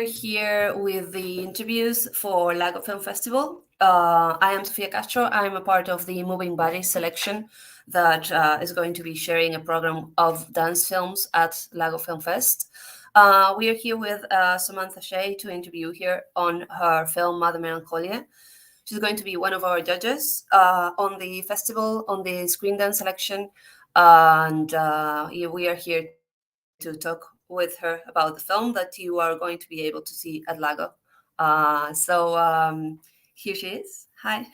here with the interviews for Lago Film Festival. I am Sofia Castro. I'm a part of the Moving Bodies selection that is going to be sharing a program of dance films at Lago Film Fest. We are here with Samantha Shay to interview here on her film Mother Melancholia. She's going to be one of our judges on the festival, on the screen dance selection. And we are here to talk with her about the film that you are going to be able to see at Lago. Here she is. Hi.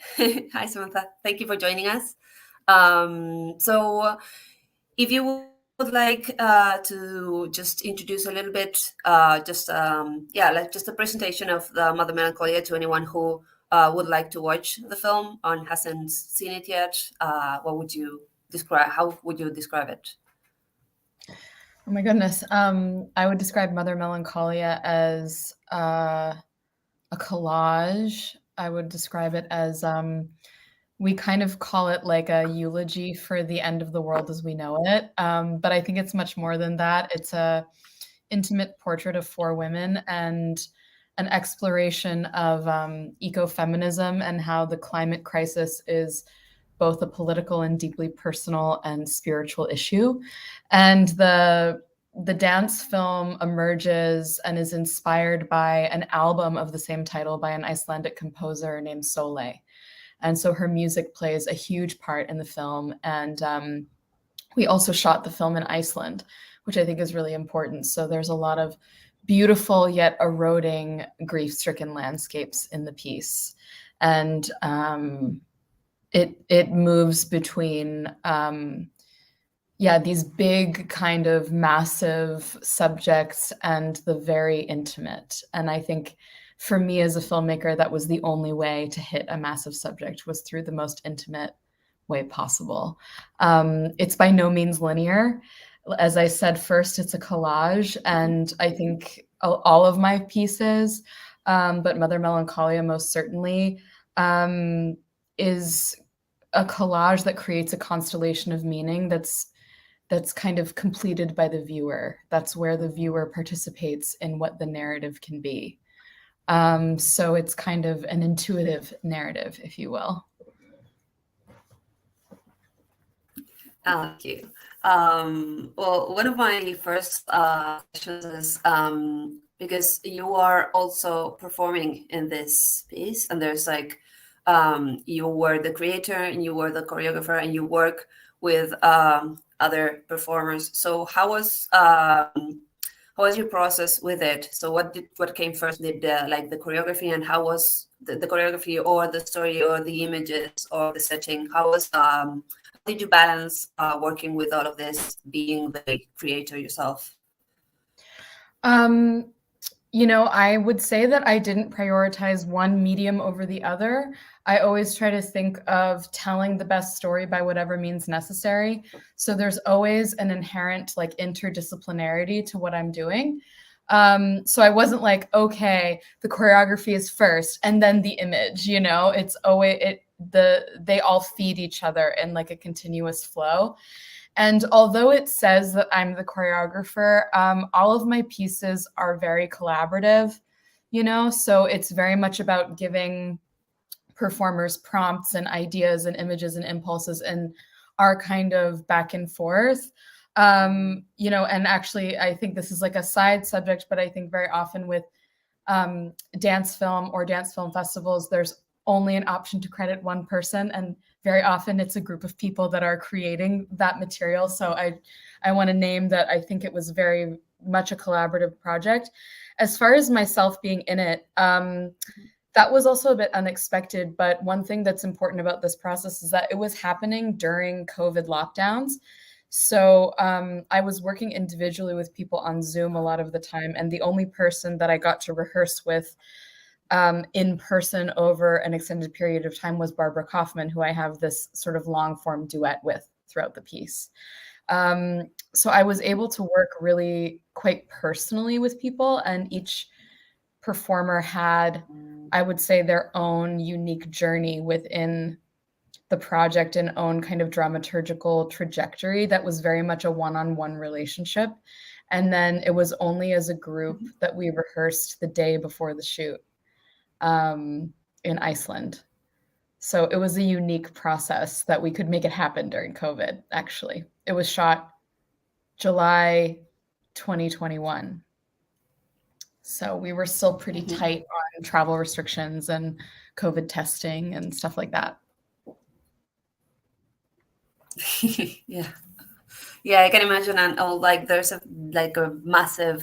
Hi, Samantha. Thank you for joining us. If you would like to just introduce a little bit, just a presentation of the Mother Melancholia to anyone who would like to watch the film and hasn't seen it yet, what would you describe? How would you describe it? Oh my goodness. I would describe Mother Melancholia as a collage. I would describe it as we kind of call it like a eulogy for the end of the world as we know it. But I think it's much more than that. It's a intimate portrait of 4 women and an exploration of ecofeminism and how the climate crisis is both a political and deeply personal and spiritual issue. And the dance film emerges and is inspired by an album of the same title by an Icelandic composer named Sole. And so her music plays a huge part in the film. And we also shot the film in Iceland, which I think is really important. So there's a lot of beautiful yet eroding grief-stricken landscapes in the piece. And it moves between these big kind of massive subjects and the very intimate. And I think for me as a filmmaker, that was the only way to hit a massive subject, was through the most intimate way possible. It's by no means linear. As I said first, it's a collage, and I think all of my pieces, but Mother Melancholia most certainly, is a collage that creates a constellation of meaning that's kind of completed by the viewer. That's where the viewer participates in what the narrative can be. So it's kind of an intuitive narrative, if you will. Thank you. Well, one of my first questions is because you are also performing in this piece, and there's like you were the creator and you were the choreographer and you work with other performers. So how was your process with it? So what came first? Did the choreography, and how was the choreography or the story or the images or the setting? How did you balance working with all of this, being the creator yourself? I would say that I didn't prioritize one medium over the other. I always try to think of telling the best story by whatever means necessary. So there's always an inherent like interdisciplinarity to what I'm doing. So I wasn't like, okay, the choreography is first and then the image, it's always they all feed each other in like a continuous flow. And although it says that I'm the choreographer, all of my pieces are very collaborative, so it's very much about giving performers prompts and ideas and images and impulses and our kind of back and forth. And actually, I think this is like a side subject, but I think very often with dance film or dance film festivals, there's only an option to credit one person, and very often it's a group of people that are creating that material. So I want to name that I think it was very much a collaborative project. As far as myself being in it, that was also a bit unexpected, but one thing that's important about this process is that it was happening during COVID lockdowns. So I was working individually with people on Zoom a lot of the time, and the only person that I got to rehearse with in person over an extended period of time was Barbara Kaufman, who I have this sort of long form duet with throughout the piece. So I was able to work really quite personally with people, and each performer had, I would say, their own unique journey within the project and own kind of dramaturgical trajectory that was very much a one-on-one relationship. And then it was only as a group that we rehearsed the day before the shoot in Iceland. So it was a unique process that we could make it happen during COVID, actually. It was shot July 2021. So we were still pretty tight on travel restrictions and COVID testing and stuff like that. Yeah. Yeah, I can imagine. And like there's a massive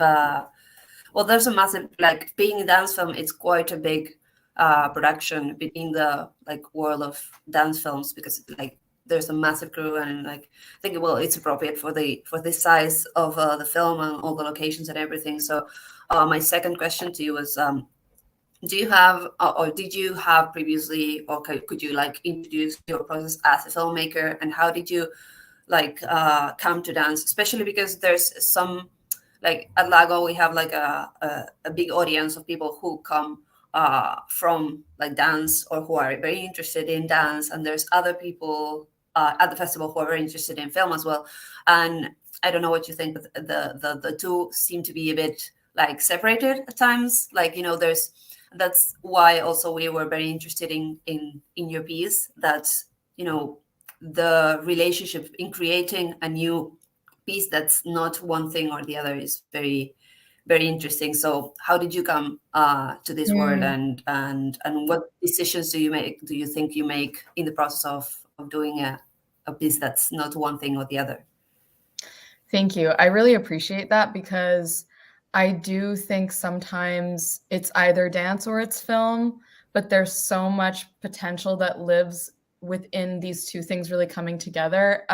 there's a massive, like, being a dance film, it's quite a big production in the world of dance films, because like there's a massive crew, and like I think, well, it's appropriate for the size of the film and all the locations and everything. So my second question to you was, do you have or did you have previously, or could you like introduce your process as a filmmaker, and how did you come to dance, especially because there's some, like at Lago we have like a big audience of people who come from like dance, or who are very interested in dance, and there's other people at the festival who are very interested in film as well. And I don't know what you think, but the two seem to be a bit like separated at times, like, you know, that's why also we were very interested in your piece, that, you know, the relationship in creating a new piece that's not one thing or the other is very, very interesting. So how did you come to this world, and what decisions do you think you make in the process of doing a piece that's not one thing or the other? Thank you. I really appreciate that, because I do think sometimes it's either dance or it's film, but there's so much potential that lives within these two things really coming together,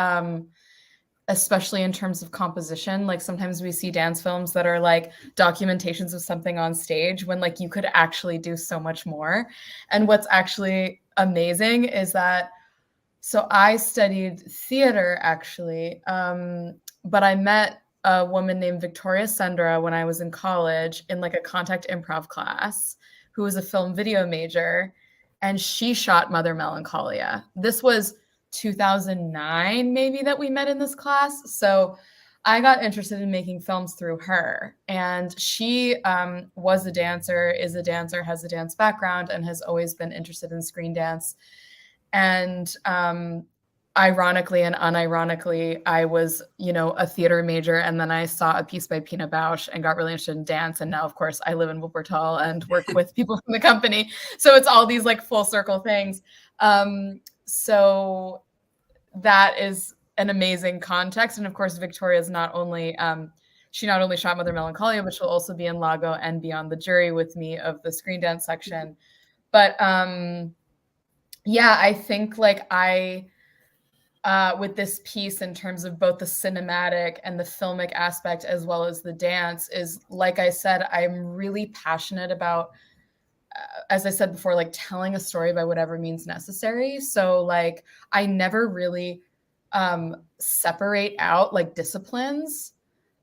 especially in terms of composition. Like sometimes we see dance films that are like documentations of something on stage, when like you could actually do so much more. And what's actually amazing is that, so I studied theater actually, but I met a woman named Victoria Sendra when I was in college in like a contact improv class, who was a film video major, and she shot Mother Melancholia. This was 2009 maybe that we met in this class. So I got interested in making films through her. And she was a dancer, is a dancer, has a dance background, and has always been interested in screen dance. And ironically and unironically, I was, you know, a theater major, and then I saw a piece by Pina Bausch and got really interested in dance. And now, of course, I live in Wuppertal and work with people from the company. So it's all these like full circle things. So that is an amazing context. And of course, Victoria's not only, she not only shot Mother Melancholia, but she'll also be in Lago and Beyond the Jury with me of the screen dance section. But yeah, I think like with this piece, in terms of both the cinematic and the filmic aspect, as well as the dance, is, like I said, I'm really passionate about, as I said before, like telling a story by whatever means necessary. So like, I never really separate out like disciplines,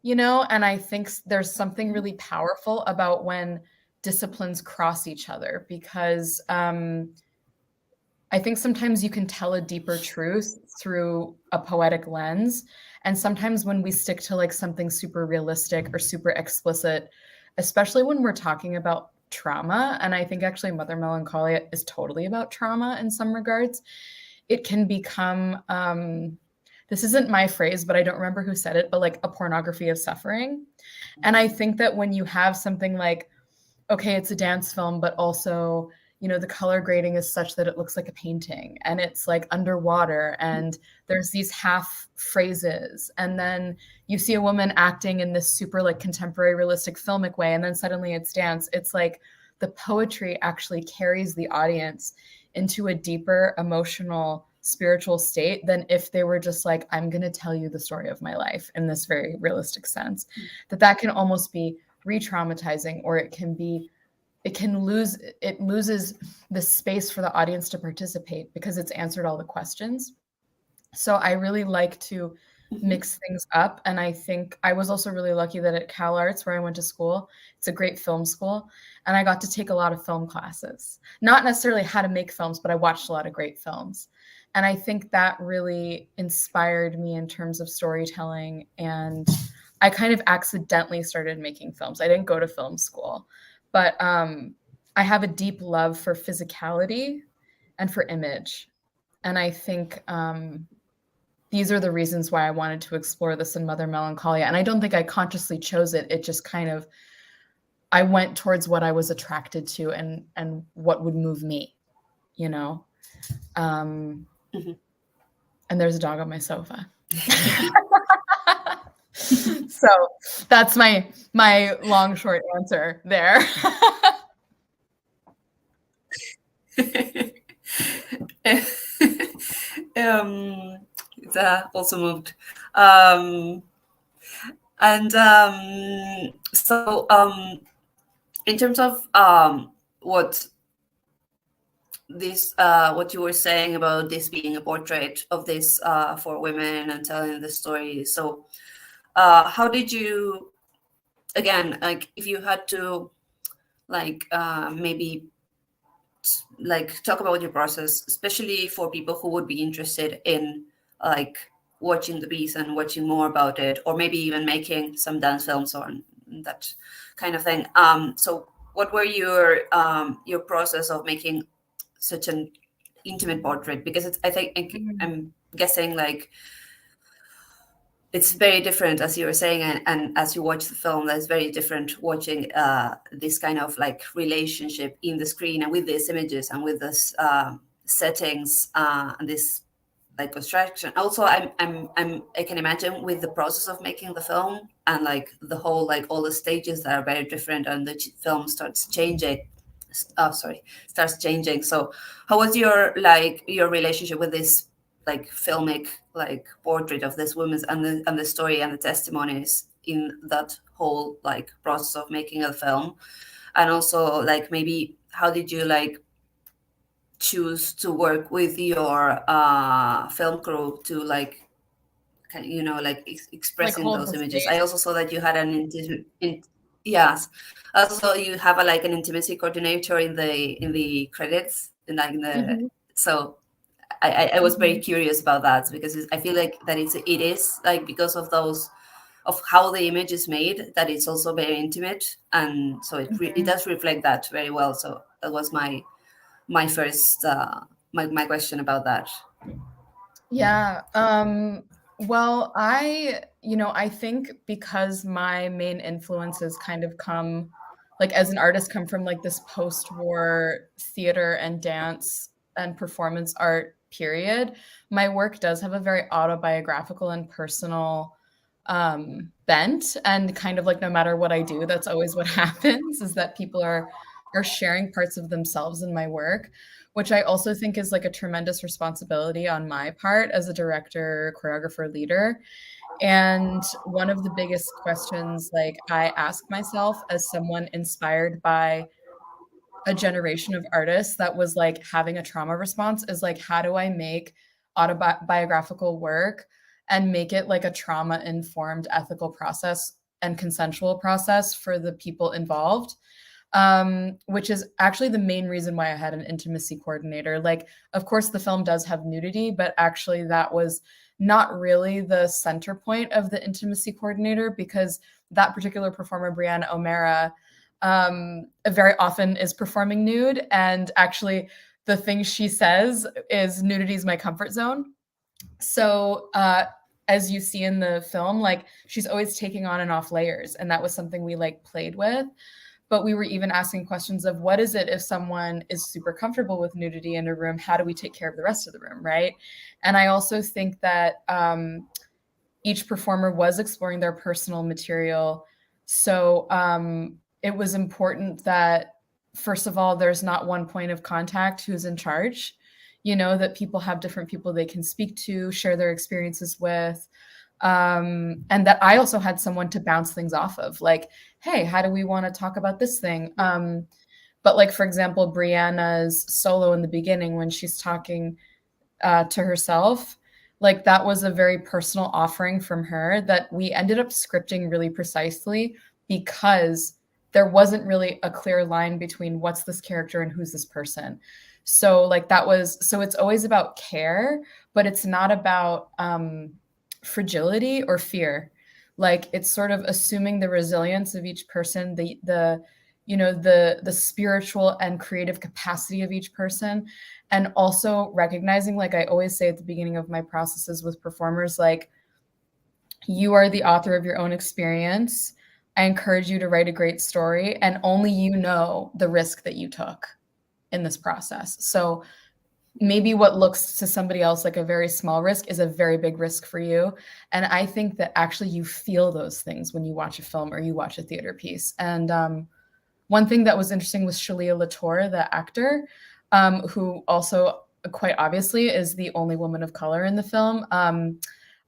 you know, and I think there's something really powerful about when disciplines cross each other, because I think sometimes you can tell a deeper truth through a poetic lens. And sometimes when we stick to like something super realistic or super explicit, especially when we're talking about trauma, and I think actually Mother Melancholia is totally about trauma in some regards, it can become, this isn't my phrase, but I don't remember who said it, but like a pornography of suffering. And I think that when you have something like, okay, it's a dance film, but also, you know, the color grading is such that it looks like a painting, and it's like underwater, and there's these half phrases, and then you see a woman acting in this super like contemporary realistic filmic way, and then suddenly it's dance. It's like the poetry actually carries the audience into a deeper emotional, spiritual state than if they were just like, I'm going to tell you the story of my life in this very realistic sense. That can almost be re-traumatizing, or it loses the space for the audience to participate because it's answered all the questions. So I really like to mix things up. And I think I was also really lucky that at Cal Arts, where I went to school, it's a great film school, and I got to take a lot of film classes. Not necessarily how to make films, but I watched a lot of great films. And I think that really inspired me in terms of storytelling. And I kind of accidentally started making films. I didn't go to film school, but I have a deep love for physicality and for image. And I think these are the reasons why I wanted to explore this in Mother Melancholia. And I don't think I consciously chose it. It just kind of, I went towards what I was attracted to and what would move me, you know? And there's a dog on my sofa. So that's my long, short answer there. That also moved. So in terms of what you were saying about this being a portrait of this four women and telling the story, so how did you, again, like if you had to like maybe like talk about your process, especially for people who would be interested in like watching the piece and watching more about it, or maybe even making some dance films or that kind of thing. So what were your process of making such an intimate portrait? Because it's, I think I'm guessing like it's very different, as you were saying, and as you watch the film, that's very different watching this kind of like relationship in the screen and with these images and with this settings and this like construction. Also, I can imagine with the process of making the film and like the whole like all the stages that are very different and the film starts changing. Starts changing. So, how was your relationship with this like filmic like portrait of this woman and the story and the testimonies in that whole like process of making a film? And also like maybe how did you like choose to work with your film crew to like like expressing hold those the images? space. I also saw that you had an yes, also you have a like an intimacy coordinator in the credits and like in the so I was very curious about that because I feel like that it is like because of those of how the image is made that it's also very intimate, and so it does reflect that very well. So that was my first my question about that. Yeah. Well, I think because my main influences kind of come, like as an artist, come from like this post-war theater and dance and performance art period, my work does have a very autobiographical and personal bent. And kind of like no matter what I do, that's always what happens, is that people are sharing parts of themselves in my work, which I also think is like a tremendous responsibility on my part as a director, choreographer, leader. And one of the biggest questions like I ask myself as someone inspired by a generation of artists that was like having a trauma response is like, how do I make autobiographical work and make it like a trauma informed ethical process and consensual process for the people involved? Which is actually the main reason why I had an intimacy coordinator. Like, of course, the film does have nudity, but actually that was not really the center point of the intimacy coordinator, because that particular performer, Brianna O'Mara, very often is performing nude. And actually, the thing she says is nudity is my comfort zone. So, as you see in the film, like she's always taking on and off layers. And that was something we like played with. But we were even asking questions of what is it if someone is super comfortable with nudity in a room? How do we take care of the rest of the room, right? And I also think that each performer was exploring their personal material. So it was important that, first of all, there's not one point of contact who's in charge, that people have different people they can speak to, share their experiences with. And that I also had someone to bounce things off of, like, hey, how do we want to talk about this thing? But like, for example, Brianna's solo in the beginning when she's talking to herself, like that was a very personal offering from her that we ended up scripting really precisely, because there wasn't really a clear line between what's this character and who's this person. So like so it's always about care, but it's not about fragility or fear, Like it's sort of assuming the resilience of each person, the spiritual and creative capacity of each person, and also recognizing, like I always say at the beginning of my processes with performers, like you are the author of your own experience. I encourage you to write a great story, and only you know the risk that you took in this process. So maybe what looks to somebody else like a very small risk is a very big risk for you. And I think that actually you feel those things when you watch a film or you watch a theater piece. And one thing that was interesting was Shalia LaTour, the actor, who also quite obviously is the only woman of color in the film.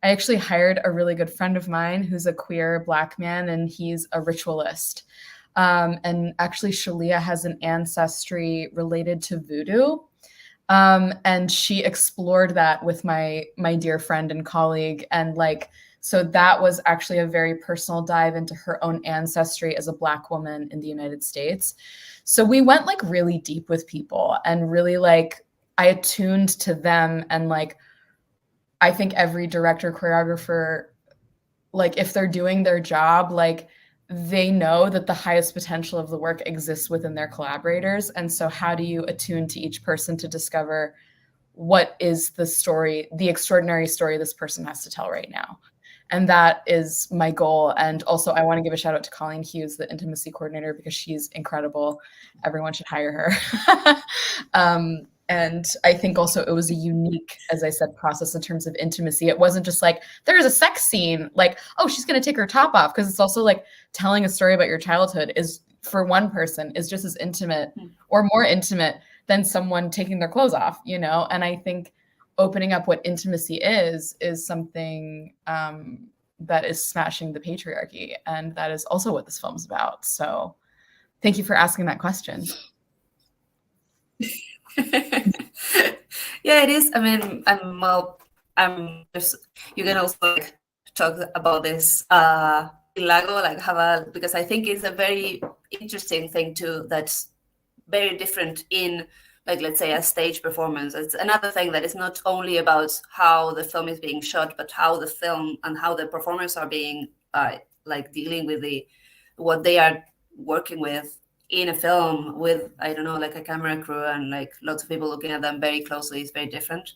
I actually hired a really good friend of mine who's a queer Black man, and he's a ritualist. And actually, Shalia has an ancestry related to voodoo. And she explored that with my dear friend and colleague. And like, so that was actually a very personal dive into her own ancestry as a Black woman in the United States. So we went like really deep with people, and really like I attuned to them. And like, I think every director, choreographer, like if they're doing their job, like they know that the highest potential of the work exists within their collaborators. And so how do you attune to each person to discover what is the story, the extraordinary story this person has to tell right now? And that is my goal. And also I want to give a shout out to Colleen Hughes, the intimacy coordinator, because she's incredible. Everyone should hire her. And I think also it was a unique, as I said, process in terms of intimacy. It wasn't just like, there's a sex scene, like, oh, she's going to take her top off. Because it's also like telling a story about your childhood is, for one person, is just as intimate or more intimate than someone taking their clothes off, you know? And I think opening up what intimacy is something that is smashing the patriarchy. And that is also what this film's about. So thank you for asking that question. Yeah, it is. I mean, I'm just, you can also like talk about this Lago, like because I think it's a very interesting thing too, that's very different in, like, let's say a stage performance. It's another thing that is not only about how the film is being shot, but how the film and how the performers are being like dealing with what they are working with in a film with, I don't know, like a camera crew and like lots of people looking at them very closely is very different.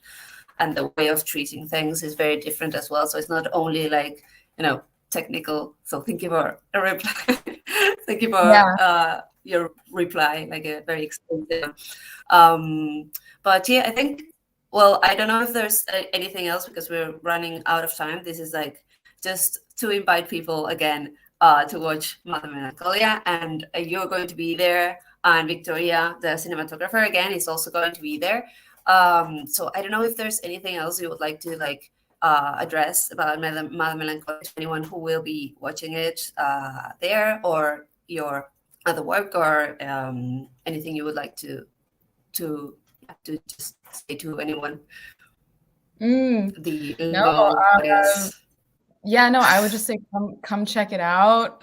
And the way of treating things is very different as well. So it's not only like, you know, technical. So thank you for a reply. Thank you for your reply, like a very extensive. But yeah, I think, well, I don't know if there's anything else because we're running out of time. This is like just to invite people again to watch Mother Melancholia, and you're going to be there, and Victoria, the cinematographer, again, is also going to be there. So I don't know if there's anything else you would like to like address about Mother Melancholia to anyone who will be watching it there, or your other work, or anything you would like to just say to anyone. The yeah, no, I would just say come check it out.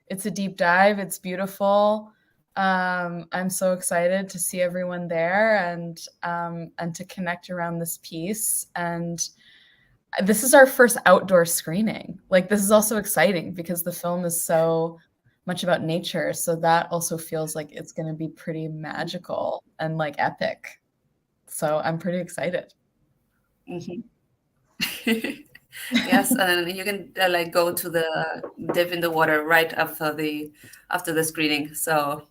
It's a deep dive. It's beautiful. I'm so excited to see everyone there and to connect around this piece. And this is our first outdoor screening. Like, this is also exciting because the film is so much about nature. So that also feels like it's going to be pretty magical and like epic. So I'm pretty excited. Yes, and you can like go to the dip in the water right after the screening. So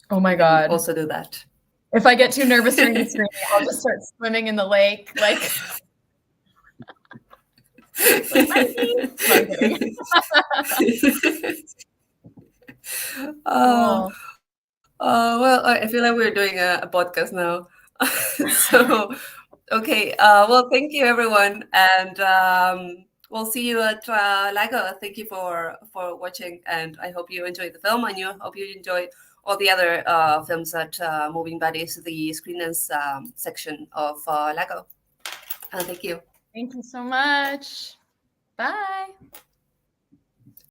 oh my God, also do that. If I get too nervous during the screening, I'll just start swimming in the lake, like. Well, I feel like we're doing a podcast now. So, okay. Well, thank you, everyone, and we'll see you at Lago. Thank you for watching, and I hope you enjoyed the film, and you hope you enjoy all the other films at Moving Bodies, the screeners section of Lago. Thank you. Thank you so much. Bye.